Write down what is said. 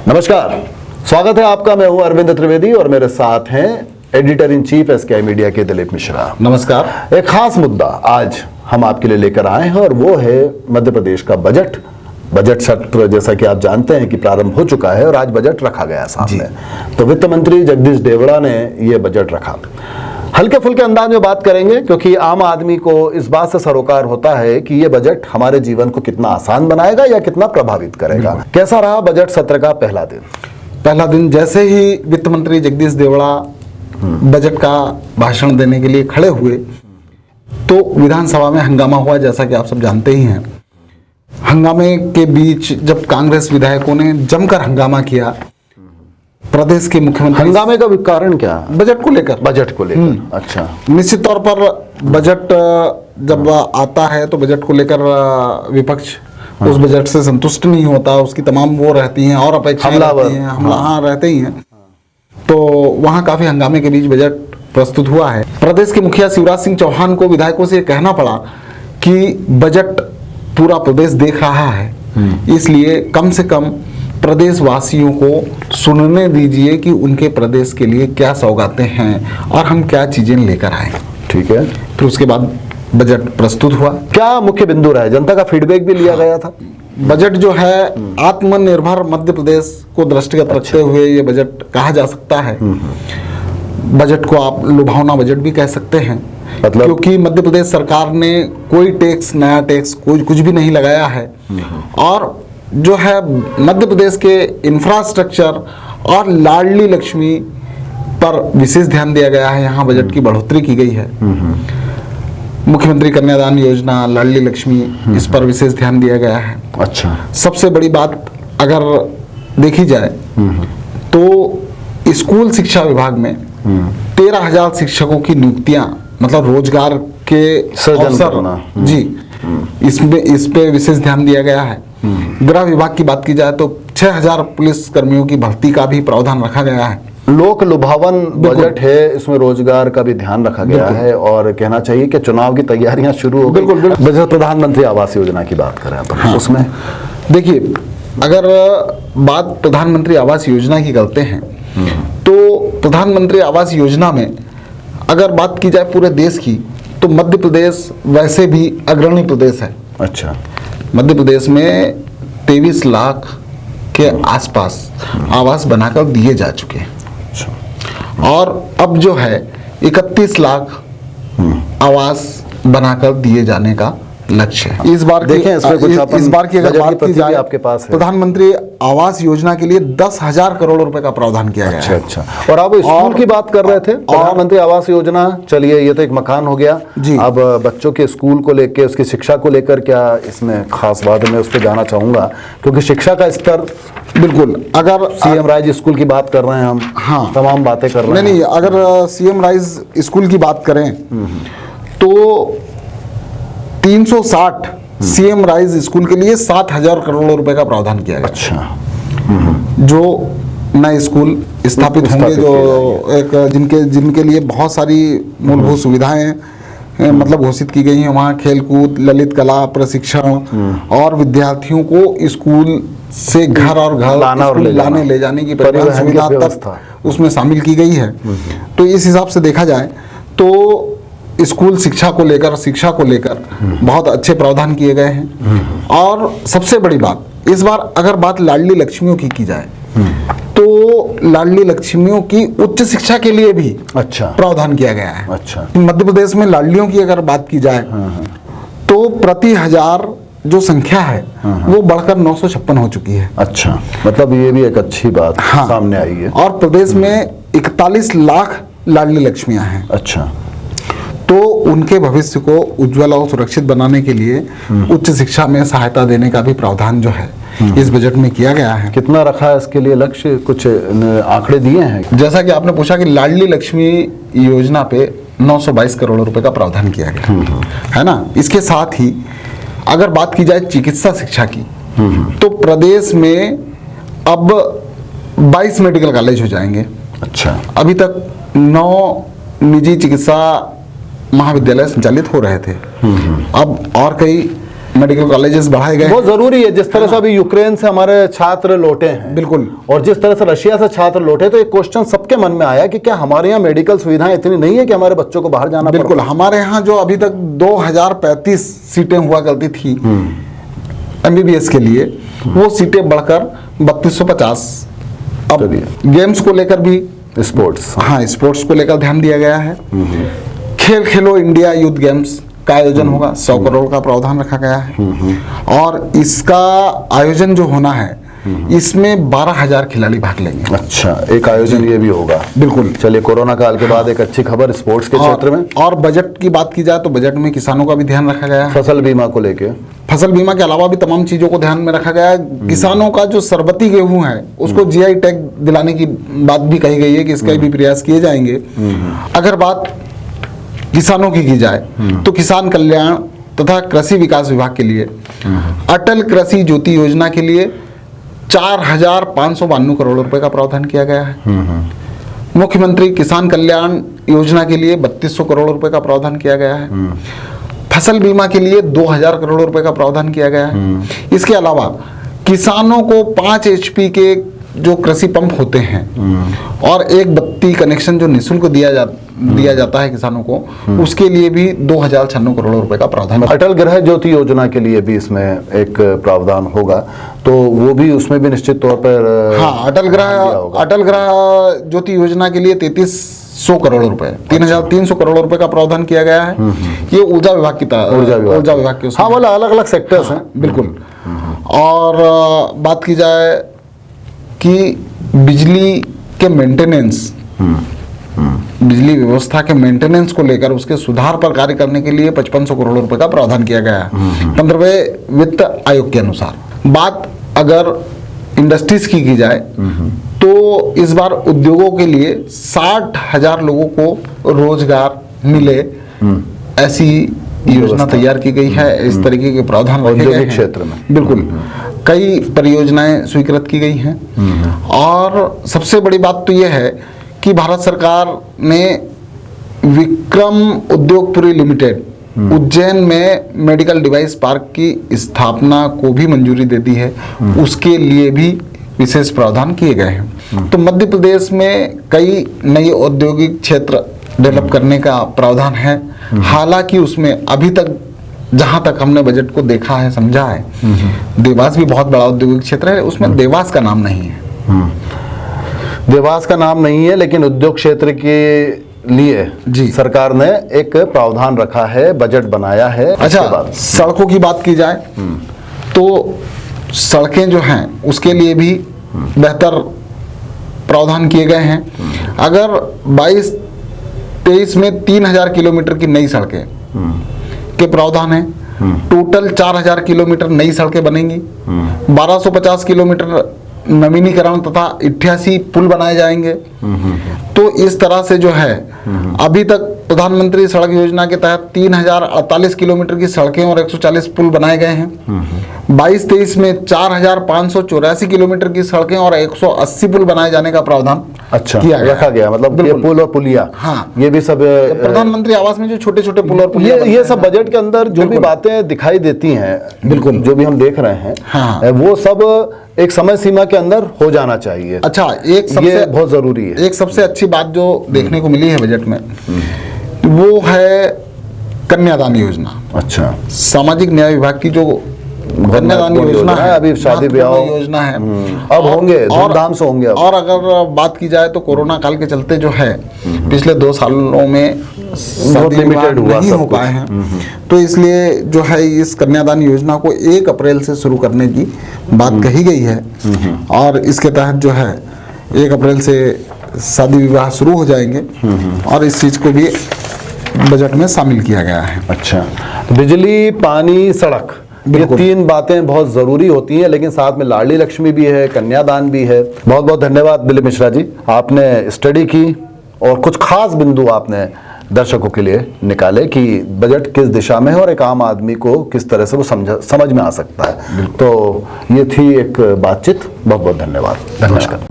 नमस्कार, स्वागत है आपका। मैं हूं अरविंद त्रिवेदी और मेरे साथ हैं editor in chief SKI media के दिलीप मिश्रा। नमस्कार। एक खास मुद्दा आज हम आपके लिए लेकर आए हैं और वो है मध्य प्रदेश का बजट सत्र। जैसा कि आप जानते हैं कि प्रारंभ हो चुका है और आज बजट रखा गया सामने। तो वित्त मंत्री जगदीश देवड़ा ने ये बजट रखा। हल्के फुल्के अंदाज में बात करेंगे क्योंकि आम आदमी को इस बात से सरोकार होता है कि ये बजट हमारे जीवन को कितना आसान बनाएगा या कितना प्रभावित करेगा। कैसा रहा बजट सत्र का पहला दिन? पहला दिन जैसे ही वित्त मंत्री जगदीश देवड़ा बजट का भाषण देने के लिए खड़े हुए तो विधानसभा में हंगामा हुआ, जैसा कि आप सब जानते ही हैं। हंगामे के बीच जब कांग्रेस विधायकों ने जमकर हंगामा किया, प्रदेश के मुख्यमंत्री। हंगामे का कारण क्या? बजट को लेकर। अच्छा। निश्चित तौर पर बजट जब आता है तो बजट को लेकर विपक्ष उस बजट से संतुष्ट नहीं होता, उसकी तमाम वो रहती हैं और अपेक्षाएं रहती हैं, हाँ रहते ही हैं। तो वहाँ काफी हंगामे के बीच बजट प्रस्तुत हुआ है। प्रदेश के मुखिया शिवराज सिंह चौहान को विधायकों से कहना पड़ा कि बजट पूरा प्रदेश देख रहा है, इसलिए कम से कम प्रदेशवासियों को सुनने दीजिए कि उनके प्रदेश के लिए क्या सौगातें हैं और हम क्या चीजें लेकर आए। ठीक है। फिर उसके बाद बजट प्रस्तुत हुआ। क्या मुख्य बिंदु रहे? जनता का फीडबैक भी लिया गया था। बजट जो है आत्मनिर्भर मध्य प्रदेश को दृष्टिगत रखते हुए ये बजट कहा जा सकता है। बजट को आप लुभावना बजट भी कह सकते हैं, मतलब क्योंकि मध्य प्रदेश सरकार ने कोई टैक्स, नया टैक्स कुछ भी नहीं लगाया है और जो है मध्य प्रदेश के इंफ्रास्ट्रक्चर और लाडली लक्ष्मी पर विशेष ध्यान दिया गया है। यहाँ बजट की बढ़ोतरी की गई है। मुख्यमंत्री कन्यादान योजना, लाडली लक्ष्मी, इस पर विशेष ध्यान दिया गया है। अच्छा। सबसे बड़ी बात अगर देखी जाए तो स्कूल शिक्षा विभाग में 13,000 शिक्षकों की नियुक्तियां, मतलब रोजगार के अवसर जी, इस पे विशेष ध्यान दिया गया है। गृह विभाग की बात की जाए तो 6,000 पुलिस कर्मियों की भर्ती का भी प्रावधान रखा गया है। लोक लुभावन बजट है, इसमें रोजगार का भी ध्यान रखा गया है और कहना चाहिए कि चुनाव की तैयारियां शुरू हो गई। बिल्कुल। प्रधानमंत्री आवास योजना की बात करें अपन, हाँ। उसमें देखिए, अगर बात प्रधानमंत्री आवास योजना की करते हैं तो प्रधानमंत्री आवास योजना में अगर बात की जाए पूरे देश की तो मध्य प्रदेश वैसे भी अग्रणी प्रदेश है। अच्छा। मध्य प्रदेश में 23 लाख के आसपास आवास बनाकर दिए जा चुके हैं और अब जो है 31 लाख आवास बनाकर दिए जाने का लक्ष्य है। इस बार देखें इसमें कुछ इस बार की अगर बात की जाए आपके पास है। प्रधानमंत्री आवास योजना के लिए 10,000 करोड़ रुपए का प्रावधान किया गया है। अच्छा। और आप स्कूल की बात कर रहे थे, प्रधानमंत्री आवास योजना। चलिए, ये तो एक मकान हो गया जी। अब बच्चों के स्कूल को लेकर, उसकी शिक्षा को लेकर क्या इसमें खास बात है? मैं उस पर जाना चाहूंगा क्योंकि शिक्षा का स्तर, बिल्कुल, अगर सीएम राइज स्कूल की बात कर रहे हैं हम, हाँ, तमाम बातें कर रहे हैं। नहीं, अगर सीएम राइज स्कूल की बात करें तो 360 सीएम राइज स्कूल के लिए 7,000 करोड़ रुपए का प्रावधान किया गया। अच्छा। जो नए स्कूल स्थापित होंगे, जो एक जिनके लिए बहुत सारी मूलभूत सुविधाएं मतलब घोषित की गई हैं। वहाँ खेलकूद, ललित कला प्रशिक्षण और विद्यार्थियों को स्कूल से घर और लाने ले जाने की परिवहन सुविधा तक उसमें शामिल की गई है। तो इस हिसाब से देखा जाए तो स्कूल शिक्षा को लेकर बहुत अच्छे प्रावधान किए गए हैं। और सबसे बड़ी बात, इस बार अगर बात लाडली लक्ष्मियों की जाए तो लाडली लक्ष्मियों की उच्च शिक्षा के लिए भी अच्छा प्रावधान किया गया है। अच्छा। मध्य प्रदेश में लाडलियों की अगर बात की जाए तो प्रति 1000 जो संख्या है वो बढ़कर 956 हो चुकी है। अच्छा, मतलब ये भी एक अच्छी बात सामने आई है। और प्रदेश में 41 लाख लाडली लक्ष्मियां हैं। अच्छा। तो उनके भविष्य को उज्जवल और सुरक्षित बनाने के लिए उच्च शिक्षा में सहायता देने का भी प्रावधान जो है इस बजट में किया गया है। कितना रखा है इसके लिए लक्ष्य? कुछ आंकड़े दिए हैं? जैसा कि आपने पूछा कि लाडली लक्ष्मी योजना पे 922 करोड़ रुपए का प्रावधान किया गया है ना। इसके साथ ही अगर बात की जाए चिकित्सा शिक्षा की तो प्रदेश में अब 22 मेडिकल कॉलेज हो जाएंगे। अच्छा। अभी तक 9 निजी चिकित्सा महाविद्यालय संचालित हो रहे थे। अब और कई मेडिकल कॉलेजेस बढ़ाए गए। वो जरूरी है। जिस तरह से अभी यूक्रेन से हमारे छात्र लौटे हैं, बिल्कुल, और जिस तरह से रशिया से छात्र लौटे, तो एक क्वेश्चन सबके मन में आया कि क्या हमारे यहाँ मेडिकल सुविधाएं इतनी नहीं है कि हमारे बच्चों को बाहर जाना बिल्कुल। हमारे यहाँ जो अभी तक 2035 सीटें हुआ करती थी एमबीबीएस के लिए, वो सीटें बढ़कर 3250। अब गेम्स को लेकर भी, स्पोर्ट्स, हाँ, स्पोर्ट्स को लेकर ध्यान दिया गया है। खेल खेलो इंडिया यूथ गेम्स का आयोजन होगा, 100 करोड़ का प्रावधान रखा गया है। और इसका आयोजन जो होना है, इसमें 12,000 खिलाड़ी भाग लेंगे। अच्छा, एक आयोजन ये भी होगा। बिल्कुल। चलिए, कोरोना काल के बाद एक अच्छी खबर स्पोर्ट्स के क्षेत्र में। और बजट की बात की जाए तो बजट में किसानों का भी ध्यान रखा गया है। फसल बीमा को लेके, फसल बीमा के अलावा भी तमाम चीजों को ध्यान में रखा गया है। किसानों का जो सरबती गेहूं है, उसको जीआई टैग दिलाने की बात भी कही गई है कि इसके भी प्रयास किए जाएंगे। अगर बात किसानों की जाए तो किसान कल्याण तथा कृषि विकास विभाग के लिए अटल कृषि ज्योति योजना के लिए 4,592 करोड़ रुपए का प्रावधान किया गया है। मुख्यमंत्री किसान कल्याण योजना के लिए 3200 करोड़ रुपए का प्रावधान किया गया है। फसल बीमा के लिए 2,000 करोड़ रुपए का प्रावधान किया गया है। इसके अलावा किसानों को 5 HP के जो कृषि पंप होते हैं और एक बत्ती कनेक्शन जो निःशुल्क दिया जाता है किसानों को, उसके लिए भी 2,096 करोड़ रुपए का प्रावधान। अटल गृह ज्योति योजना के लिए भी इसमें एक प्रावधान होगा, तो वो भी, उसमें भी निश्चित तौर पर, हाँ, अटल गृह ज्योति योजना के लिए 3300 करोड़ रुपए, 3,300 करोड़ रुपए का प्रावधान किया गया है। ये ऊर्जा विभाग की ऊर्जा विभाग के, हाँ, वाला अलग अलग सेक्टर्स हैं। बिल्कुल। और बात की जाए कि बिजली के मेंटेनेंस, बिजली व्यवस्था के मेंटेनेंस को लेकर उसके सुधार पर कार्य करने के लिए 5500 करोड़ रुपए का प्रावधान किया गया है 15वें वित्त आयोग के अनुसार। बात अगर इंडस्ट्रीज की जाए तो इस बार उद्योगों के लिए 60,000 लोगों को रोजगार मिले, ऐसी योजना तैयार की गई है। इस तरीके के प्रावधान रखे गए हैं क्षेत्र में। बिल्कुल, कई परियोजनाएं स्वीकृत की गई हैं। और सबसे बड़ी बात तो यह है कि भारत सरकार ने विक्रम उद्योगपुरी लिमिटेड उज्जैन में मेडिकल डिवाइस पार्क की स्थापना को भी मंजूरी दे दी है। उसके लिए भी विशेष प्रावधान किए गए हैं। तो मध्य प्रदेश में कई नए औद्योगिक क्षेत्र डेवलप करने का प्रावधान है। हालांकि उसमें अभी तक, जहां तक हमने बजट को देखा है, समझा है, देवास भी बहुत बड़ा औद्योगिक क्षेत्र है, उसमें देवास का नाम नहीं है। देवास का नाम नहीं है, लेकिन उद्योग क्षेत्र के लिए जी सरकार ने एक प्रावधान रखा है, बजट बनाया है। अच्छा, सड़कों की बात की जाए तो सड़कें जो हैं उसके लिए भी बेहतर प्रावधान किए गए हैं। अगर 22-23 में 3,000 किलोमीटर की नई सड़कें के प्रावधान है, टोटल 4,000 किलोमीटर नई सड़कें बनेंगी, 1250 किलोमीटर नवीनीकरण तथा 88 पुल बनाए जाएंगे। तो इस तरह से जो है, अभी तक प्रधानमंत्री सड़क योजना के तहत 3,048 किलोमीटर की सड़कें और 140 पुल बनाए गए हैं। 22-23 में 4,584 किलोमीटर की सड़कें और 180 पुल बनाए जाने का प्रावधान किया रखा गया। मतलब ये पुल और पुलिया, हाँ, ये भी सब प्रधानमंत्री आवास में जो छोटे छोटे पुल और पुलिया, ये सब बजट के अंदर जो भी बातें दिखाई देती हैं, बिल्कुल, जो भी हम देख रहे हैं, हाँ, वो सब एक समय सीमा के अंदर हो जाना चाहिए। अच्छा, एक सबसे बहुत जरूरी है। एक सबसे अच्छी बात जो देखने को मिली है बजट में, वो है कन्यादान योजना। अच्छा, सामाजिक न्याय विभाग की जो कन्यादान योजना है, अभी शादी ब्याह योजना है, अब होंगे, धूमधाम से होंगे। और अगर बात की जाए तो कोरोना काल के चलते जो है, पिछले 2 सालों में लिमिटेड हुआ, नहीं हो पाए हैं। तो इसलिए जो है इस कन्यादान योजना को 1 अप्रैल से शुरू करने की बात कही गई है। और इसके तहत जो है 1 अप्रैल से शादी विवाह शुरू हो जाएंगे और इस चीज को भी बजट में शामिल किया गया है। अच्छा, बिजली, पानी, सड़क, ये 3 बातें बहुत जरूरी होती हैं, लेकिन साथ में लाडली लक्ष्मी भी है, कन्यादान भी है। बहुत बहुत धन्यवाद दिलीप मिश्रा जी, आपने स्टडी की और कुछ खास बिंदु आपने दर्शकों के लिए निकाले कि बजट किस दिशा में है और एक आम आदमी को किस तरह से वो समझ में आ सकता है। तो ये थी एक बातचीत। बहुत बहुत धन्यवाद। नमस्कार।